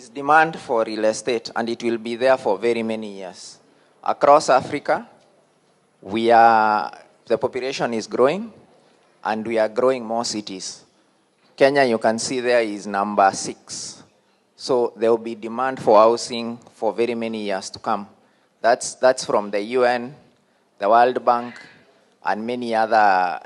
is demand for real estate, and it will be there for very many years. Across Africa, the population is growing, and we are growing more cities. Kenya, you can see there, is number 6. So there will be demand for housing for very many years to come. That's from the UN, the World Bank, and many other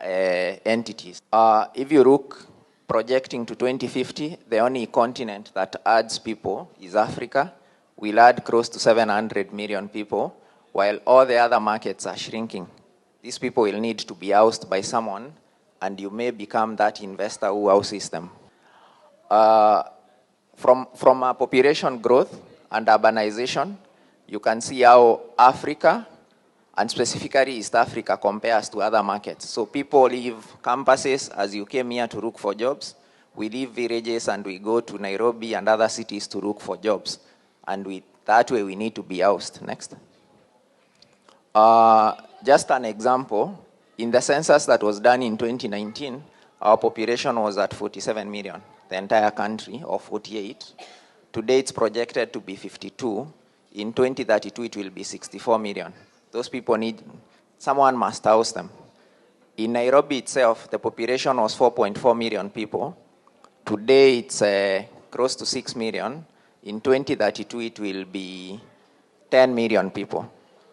entities. If you look projecting to 2050, the only continent that adds people is Africa. We'll add close to 700 million people, while all the other markets are shrinking. These people will need to be housed by someone, and you may become that investor who houses them. From a population growth and urbanization, you can see how Africa, and specifically East Africa, compares to other markets. So people leave campuses, as you came here to look for jobs. We leave villages and we go to Nairobi and other cities to look for jobs. And that way we need to be housed. Next. Just an example, in the census that was done in 2019, our population was at 47 million, the entire country, or 48. Today it's projected to be 52. In 2032, it will be 64 million. Those people someone must house them. In Nairobi itself, the population was 4.4 million people. Today, it's close to 6 million. In 2032, it will be 10 million people.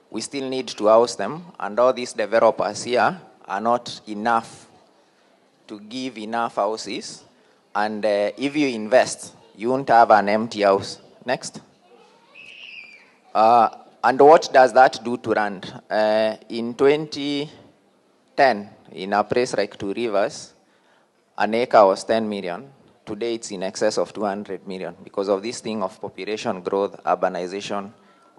We still need to house them, and all these developers here are not enough to give enough houses. And if you invest, you won't have an empty house. Next. And what does that do to rand? In 2010, in a place like Two Rivers, an acre was 10 million. Today it's in excess of 200 million because of this thing of population growth, urbanization,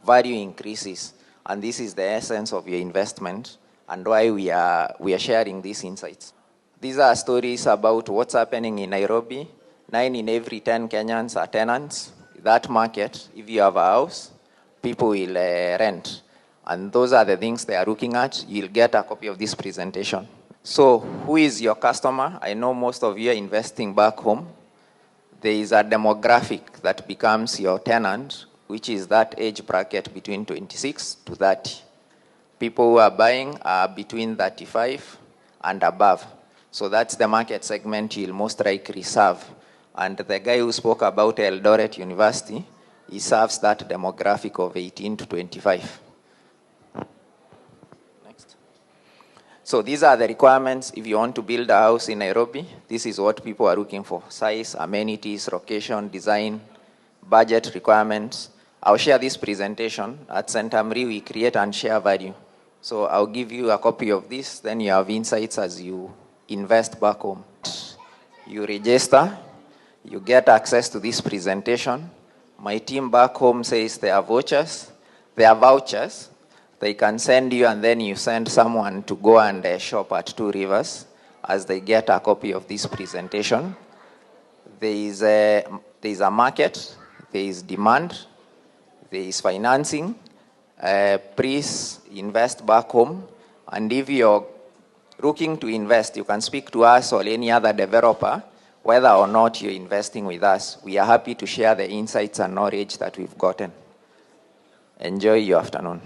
value increases. And this is the essence of your investment and why we are sharing these insights. These are stories about what's happening in Nairobi. 9 in every 10 Kenyans are tenants. That market, if you have a house, people will rent. And those are the things they are looking at. You'll get a copy of this presentation. So who is your customer? I know most of you are investing back home. There is a demographic that becomes your tenant, which is that age bracket between 26 to 30. People who are buying are between 35 and above. So that's the market segment you'll most likely serve. And the guy who spoke about Eldoret University, he serves that demographic of 18 to 25. Next. So these are the requirements if you want to build a house in Nairobi. This is what people are looking for: size, amenities, location, design, budget requirements. I'll share this presentation. At Centum, we create and share value. So I'll give you a copy of this, then you have insights as you invest back home. You register, you get access to this presentation. My team back home says they are vouchers. They can send you, and then you send someone to go and shop at Two Rivers as they get a copy of this presentation. There is a market, there is demand, there is financing. Please invest back home. And if you're looking to invest, you can speak to us or any other developer, whether or not you're investing with us. We are happy to share the insights and knowledge that we've gotten. Enjoy your afternoon.